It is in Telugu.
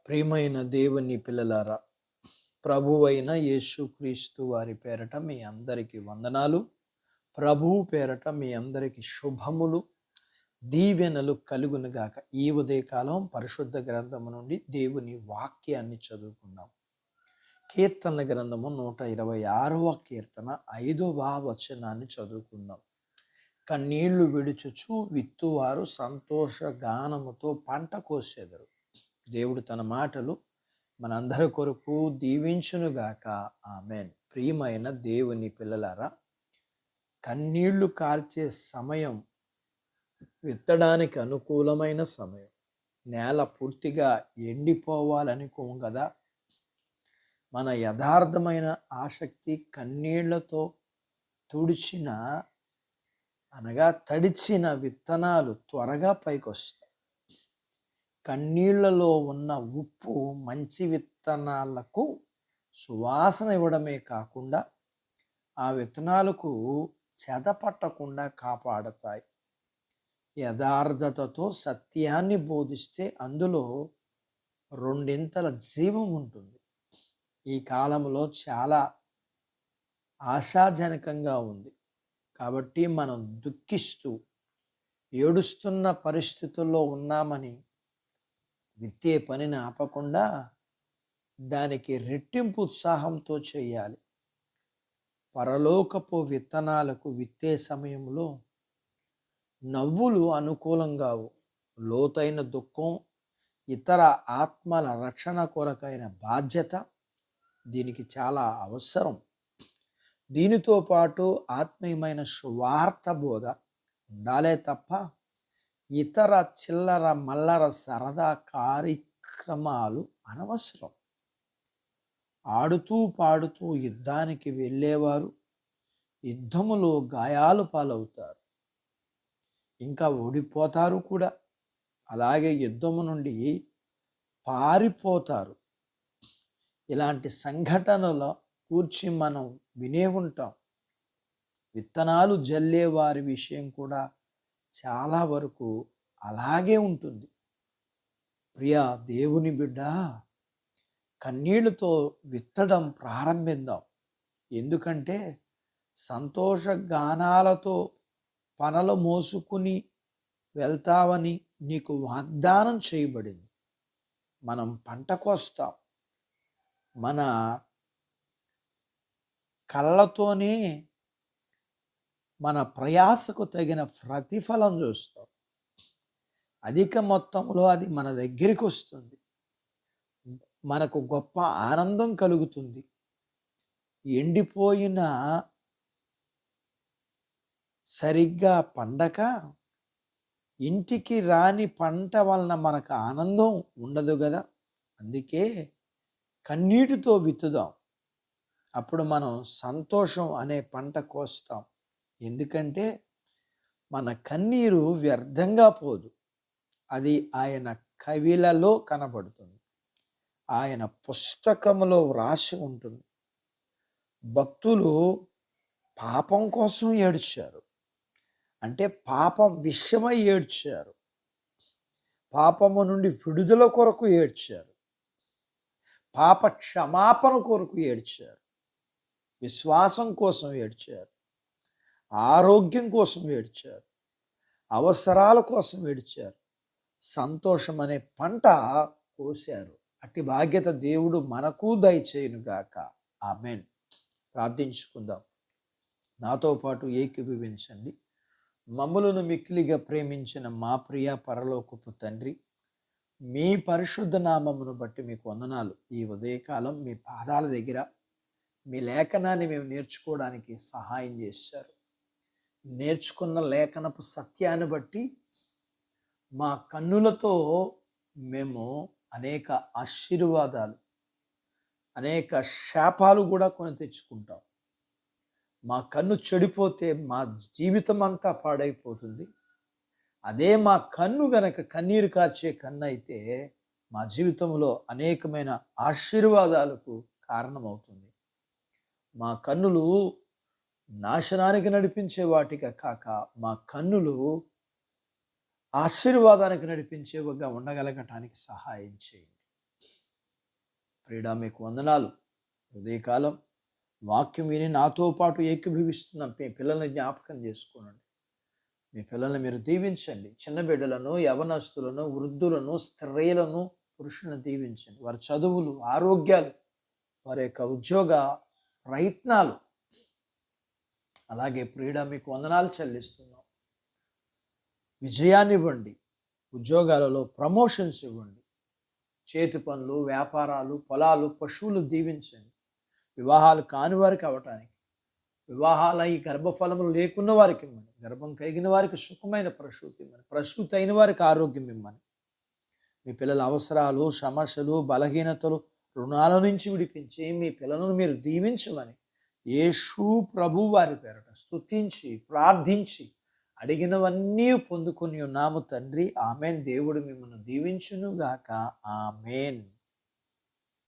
ప్రియమైన దేవుని పిల్లలారా, ప్రభువైన యేసుక్రీస్తు వారి పేరట మీ అందరికీ వందనాలు. ప్రభువు పేరట మీ అందరికీ శుభములు, దీవెనలు కలుగునుగాక. ఈ ఉదయకాలం పరిశుద్ధ గ్రంథము నుండి దేవుని వాక్యాన్ని చదువుకుందాం. కీర్తనల గ్రంథము 126వ కీర్తన 5వ వచనాన్ని చదువుకుందాం. కన్నీళ్లు విడుచుచు విత్తువారు సంతోష గానముతో పంట కోసెదరు. దేవుడు తన మాటలు మనందరి కొరకు దీవించునుగాక. ఆమెన్. ప్రియమైన దేవుని పిల్లలారా, కన్నీళ్లు కార్చే సమయం విత్తడానికి అనుకూలమైన సమయం. నేల పూర్తిగా ఎండిపోవాలనుకోం కదా. మన యథార్థమైన ఆసక్తి కన్నీళ్లతో తడిచిన విత్తనాలు త్వరగా పైకొస్తాయి. కన్నీళ్లలో ఉన్న ఉప్పు మంచి విత్తనాలకు సువాసన ఇవ్వడమే కాకుండా ఆ విత్తనాలకు చెదపట్టకుండా కాపాడతాయి. యథార్థతతో సత్యాన్ని బోధిస్తే అందులో రెండింతల జీవం ఉంటుంది. ఈ కాలంలో చాలా ఆశాజనకంగా ఉంది. కాబట్టి మనం దుఃఖిస్తూ ఏడుస్తున్న పరిస్థితుల్లో ఉన్నామని విత్తే పనిని ఆపకుండా దానికి రెట్టింపు ఉత్సాహంతో చేయాలి. పరలోకపు విత్తనాలకు విత్తే సమయంలో నవ్వులు అనుకూలంగావు. లోతైన దుఃఖం, ఇతర ఆత్మల రక్షణ కొరకైన బాధ్యత దీనికి చాలా అవసరం. దీనితో పాటు ఆత్మీయమైన సువార్త బోధ ఉండాలే తప్ప ఇతర చిల్లర మల్లర సరదా కార్యక్రమాలు అనవసరం. ఆడుతూ పాడుతూ యుద్ధానికి వెళ్ళేవారు యుద్ధములో గాయాలు పాలవుతారు, ఇంకా ఓడిపోతారు కూడా. అలాగే యుద్ధము నుండి పారిపోతారు. ఇలాంటి సంఘటనల కూర్చి మనం వినే ఉంటాం. విత్తనాలు జల్లే వారి విషయం కూడా చాలా వరకు అలాగే ఉంటుంది. ప్రియా దేవుని బిడ్డ, కన్నీళ్లతో విత్తడం ప్రారంభిద్దాం. ఎందుకంటే సంతోష గానాలతో పనలు మోసుకుని వెళ్తావని నీకు వాగ్దానం చేయబడింది. మనం పంట కోస్తాం. మన కళ్ళతోనే మన ప్రయాసకు తగిన ప్రతిఫలం చూస్తాం. అధిక మొత్తంలో అది మన దగ్గరికి వస్తుంది. మనకు గొప్ప ఆనందం కలుగుతుంది. ఎండిపోయిన సరిగ్గా పండక ఇంటికి రాని పంట వలన మనకు ఆనందం ఉండదు కదా. అందుకే కన్నీటితో విత్తుదాం. అప్పుడు మనం సంతోషం అనే పంట కోస్తాం. ఎందుకంటే మన కన్నీరు వ్యర్థంగా పోదు. అది ఆయన కవిలలో కనబడుతుంది. ఆయన పుస్తకంలో వ్రాసి ఉంటుంది. భక్తులు పాపం కోసం ఏడ్చారు, అంటే పాపం విషయమై ఏడ్చారు. పాపము నుండి విడుదల కొరకు ఏడ్చారు. పాప క్షమాపణ కొరకు ఏడ్చారు. విశ్వాసం కోసం ఏడ్చారు. ఆరోగ్యం కోసం ఏడ్చారు. అవసరాల కోసం ఏడ్చారు. సంతోషం అనే పంట కోశారు. అట్టి భాగ్యత దేవుడు మనకు దయచేయునుగాక. ఆమెన్. ప్రార్థించుకుందాం. నాతో పాటు ఏకీభవించండి. మమ్ములను మిక్కిలిగా ప్రేమించిన మా ప్రియ పరలోకపు తండ్రి, మీ పరిశుద్ధ నామమును బట్టి మీకు వందనాలు. ఈ ఉదయకాలం మీ పాదాల దగ్గర మీ లేఖనాన్ని మేము నేర్చుకోవడానికి సహాయం చేశారు. నేర్చుకున్న లేఖనపు సత్యాన్ని బట్టి మా కన్నులతో మేము అనేక ఆశీర్వాదాలు, అనేక శాపాలు కూడా కొని తెచ్చుకుంటాం. మా కన్ను చెడిపోతే మా జీవితం అంతా పాడైపోతుంది. అదే మా కన్ను గనక కన్నీరు కార్చే కన్ను అయితే మా జీవితంలో అనేకమైన ఆశీర్వాదాలకు కారణమవుతుంది. మా కన్నులు నాశనానికి నడిపించే వాటిగా కాక మా కన్నులు ఆశీర్వాదానికి నడిపించేవిగా ఉండగలగటానికి సహాయం చేయండి. ప్రియుడా మీకు వందనాలు. ఉదయకాలం వాక్యం విని నాతో పాటు ఏకీభవిస్తున్న మీ పిల్లల్ని జ్ఞాపకం చేసుకోనండి. మీ పిల్లల్ని మీరు దీవించండి. చిన్న బిడ్డలను, యవనస్తులను, వృద్ధులను, స్త్రీలను, పురుషులను దీవించండి. వారి చదువులు, ఆరోగ్యాలు, వారి యొక్క ఉద్యోగ ప్రయత్నాలు, అలాగే ప్రియుడా మీకు వందనాలు చెల్లిస్తున్నాం. విజయాన్ని ఇవ్వండి, ఉద్యోగాలలో ప్రమోషన్స్ ఇవ్వండి, చేతి పనులు, వ్యాపారాలు, పొలాలు, పశువులు దీవించండి. వివాహాలు కాని వారికి అవటానికి, వివాహాల ఈ గర్భఫలములు లేకున్న వారికి ఇమ్మని, గర్భం కలిగిన వారికి సుఖమైన ప్రసూతి ఇమ్మని, ప్రసూతి అయిన వారికి ఆరోగ్యం ఇమ్మని, మీ పిల్లల అవసరాలు, సమస్యలు, బలహీనతలు, రుణాల నుంచి విడిపించి మీ పిల్లలను మీరు దీవించమని యేసు ప్రభు వారి పేరట స్తుతించి ప్రార్థించి అడిగినవన్నీ పొందుకొని ఉన్నాము తండ్రి. ఆమెన్. దేవుడు మిమ్మల్ని దీవించును గాక. ఆమెన్.